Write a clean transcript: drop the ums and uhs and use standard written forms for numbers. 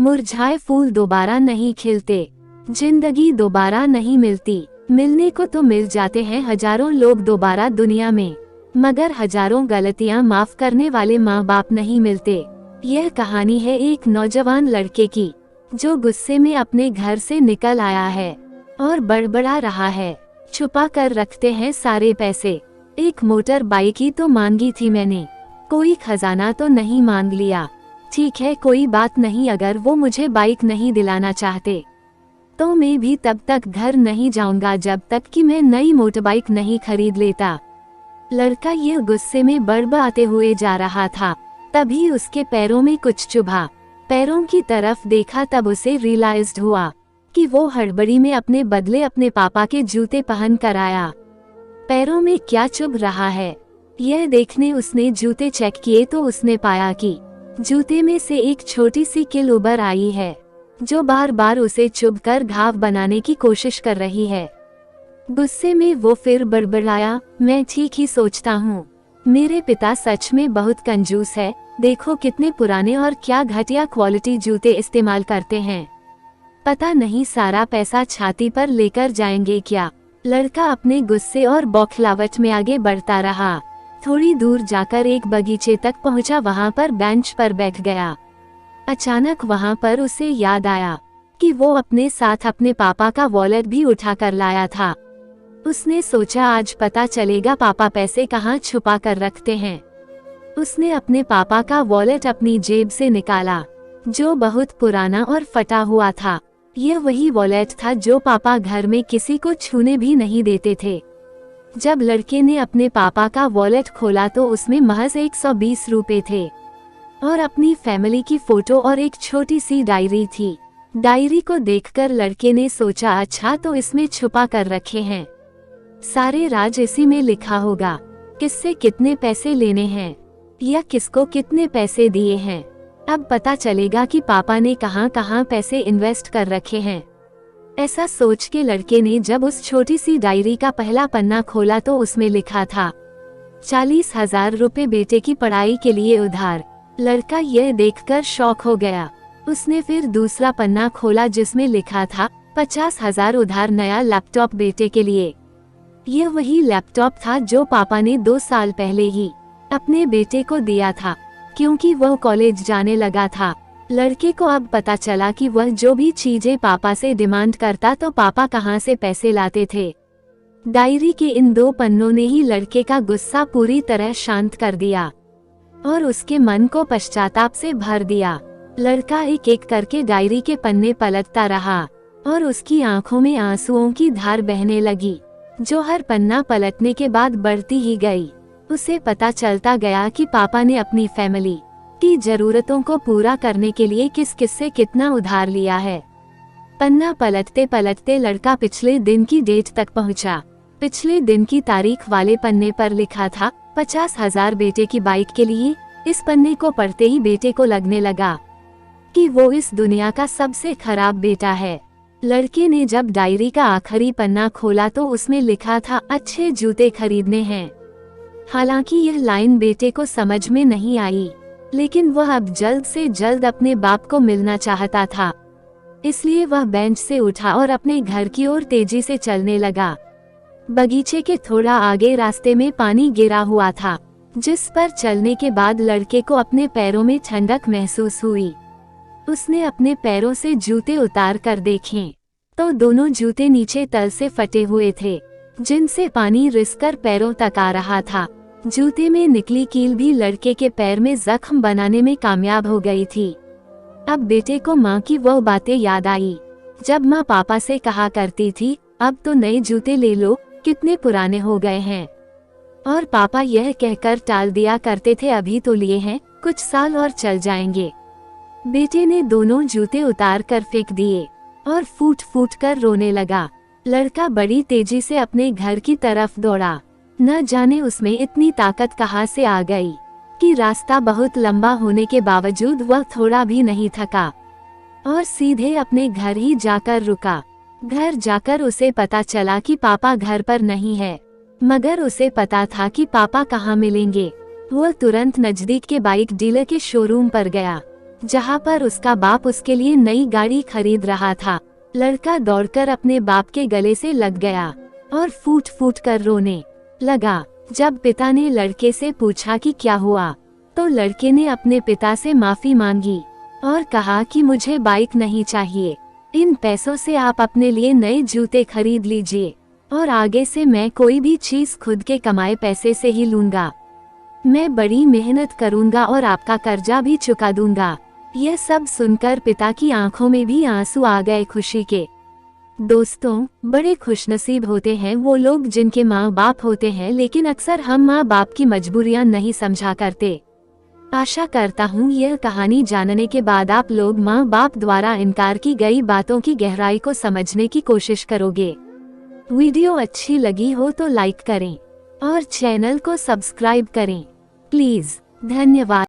मुरझाए फूल दोबारा नहीं खिलते, जिंदगी दोबारा नहीं मिलती। मिलने को तो मिल जाते हैं हजारों लोग दोबारा दुनिया में, मगर हजारों गलतियां माफ करने वाले माँ बाप नहीं मिलते। यह कहानी है एक नौजवान लड़के की, जो गुस्से में अपने घर से निकल आया है और बड़बड़ा रहा है। छुपा कर रखते हैं सारे पैसे, एक मोटर बाइक ही तो मांगी थी मैंने, कोई खजाना तो नहीं मांग लिया। ठीक है कोई बात नहीं, अगर वो मुझे बाइक नहीं दिलाना चाहते तो मैं भी तब तक घर नहीं जाऊंगा जब तक कि मैं नई मोटर बाइक नहीं खरीद लेता। लड़का ये गुस्से में बड़बड़ाते हुए जा रहा था, तभी उसके पैरों में कुछ चुभा। पैरों की तरफ देखा तब उसे रियलाइज्ड हुआ कि वो हड़बड़ी में अपने बदले अपने पापा के जूते पहन कर आया। पैरों में क्या चुभ रहा है यह देखने उसने जूते चेक किए तो उसने पाया कि जूते में से एक छोटी सी कील उभर आई है, जो बार बार उसे चुभकर घाव बनाने की कोशिश कर रही है। गुस्से में वो फिर बड़बड़ाया, मैं ठीक ही सोचता हूँ, मेरे पिता सच में बहुत कंजूस है। देखो कितने पुराने और क्या घटिया क्वालिटी जूते इस्तेमाल करते हैं, पता नहीं सारा पैसा छाती पर लेकर जाएंगे क्या। लड़का अपने गुस्से और बौखलाहट में आगे बढ़ता रहा। थोड़ी दूर जाकर एक बगीचे तक पहुंचा, वहां पर बेंच पर बैठ गया। अचानक वहां पर उसे याद आया कि वो अपने साथ अपने पापा का वॉलेट भी उठा कर लाया था। उसने सोचा आज पता चलेगा पापा पैसे कहाँ छुपा कर रखते हैं। उसने अपने पापा का वॉलेट अपनी जेब से निकाला, जो बहुत पुराना और फटा हुआ था। यह वही वॉलेट था जो पापा घर में किसी को छूने भी नहीं देते थे। जब लड़के ने अपने पापा का वॉलेट खोला तो उसमें महज 120 रुपए थे और अपनी फैमिली की फोटो और एक छोटी सी डायरी थी। डायरी को देखकर लड़के ने सोचा अच्छा तो इसमें छुपा कर रखे हैं, सारे राज इसी में लिखा होगा। किससे कितने पैसे लेने हैं या किसको कितने पैसे दिए हैं, अब पता चलेगा कि पापा ने कहां कहां पैसे इन्वेस्ट कर रखे हैं। ऐसा सोच के लड़के ने जब उस छोटी सी डायरी का पहला पन्ना खोला तो उसमें लिखा था 40,000 रुपए बेटे की पढ़ाई के लिए उधार। लड़का यह देखकर शॉक हो गया। उसने फिर दूसरा पन्ना खोला जिसमें लिखा था 50,000 उधार नया लैपटॉप बेटे के लिए। यह वही लैपटॉप था जो पापा ने 2 साल पहले ही अपने बेटे को दिया था, क्योंकि वह कॉलेज जाने लगा था। लड़के को अब पता चला कि वह जो भी चीजें पापा से डिमांड करता तो पापा कहां से पैसे लाते थे। डायरी के इन 2 पन्नों ने ही लड़के का गुस्सा पूरी तरह शांत कर दिया और उसके मन को पश्चाताप से भर दिया। लड़का एक एक करके डायरी के पन्ने पलटता रहा और उसकी आंखों में आंसुओं की धार बहने लगी, जो हर पन्ना पलटने के बाद बढ़ती ही गई। उसे पता चलता गया कि पापा ने अपनी फैमिली की जरूरतों को पूरा करने के लिए किस किस से कितना उधार लिया है। पन्ना पलटते पलटते लड़का पिछले दिन की डेट तक पहुंचा। पिछले दिन की तारीख वाले पन्ने पर लिखा था 50,000 बेटे की बाइक के लिए। इस पन्ने को पढ़ते ही बेटे को लगने लगा कि वो इस दुनिया का सबसे खराब बेटा है। लड़के ने जब डायरी का आखिरी पन्ना खोला तो उसमें लिखा था अच्छे जूते खरीदने हैं। हालांकि यह लाइन बेटे को समझ में नहीं आई, लेकिन वह अब जल्द से जल्द अपने बाप को मिलना चाहता था, इसलिए वह बेंच से उठा और अपने घर की ओर तेजी से चलने लगा। बगीचे के थोड़ा आगे रास्ते में पानी गिरा हुआ था, जिस पर चलने के बाद लड़के को अपने पैरों में ठंडक महसूस हुई। उसने अपने पैरों से जूते उतार कर देखे तो दोनों जूते नीचे तल से फटे हुए थे, जिनसे पानी रिसकर पैरों तक आ रहा था। जूते में निकली कील भी लड़के के पैर में जख्म बनाने में कामयाब हो गई थी। अब बेटे को माँ की वो बातें याद आई, जब माँ पापा से कहा करती थी अब तो नए जूते ले लो, कितने पुराने हो गए हैं। और पापा यह कहकर टाल दिया करते थे अभी तो लिए हैं, कुछ साल और चल जाएंगे। बेटे ने दोनों जूते उतार कर फेंक दिए और फूट फूट कर रोने लगा। लड़का बड़ी तेजी से अपने घर की तरफ दौड़ा। न जाने उसमें इतनी ताकत कहाँ से आ गई कि रास्ता बहुत लंबा होने के बावजूद वह थोड़ा भी नहीं थका और सीधे अपने घर ही जाकर रुका। घर जाकर उसे पता चला कि पापा घर पर नहीं है, मगर उसे पता था कि पापा कहाँ मिलेंगे। वह तुरंत नजदीक के बाइक डीलर के शोरूम पर गया जहाँ पर उसका बाप उसके लिए नई गाड़ी खरीद रहा था। लड़का दौड़कर अपने बाप के गले से लग गया और फूट फूट कर रोने लगा। जब पिता ने लड़के से पूछा कि क्या हुआ, तो लड़के ने अपने पिता से माफी मांगी और कहा कि मुझे बाइक नहीं चाहिए, इन पैसों से आप अपने लिए नए जूते खरीद लीजिए और आगे से मैं कोई भी चीज खुद के कमाए पैसे से ही लूंगा। मैं बड़ी मेहनत करूंगा और आपका कर्जा भी चुका दूंगा। यह सब सुनकर पिता की आंखों में भी आंसू आ गए खुशी के। दोस्तों, बड़े खुशनसीब होते हैं वो लोग जिनके माँ बाप होते हैं, लेकिन अक्सर हम माँ बाप की मजबूरियाँ नहीं समझा करते। आशा करता हूँ यह कहानी जानने के बाद आप लोग माँ बाप द्वारा इनकार की गई बातों की गहराई को समझने की कोशिश करोगे। वीडियो अच्छी लगी हो तो लाइक करें और चैनल को सब्सक्राइब करें प्लीज। धन्यवाद।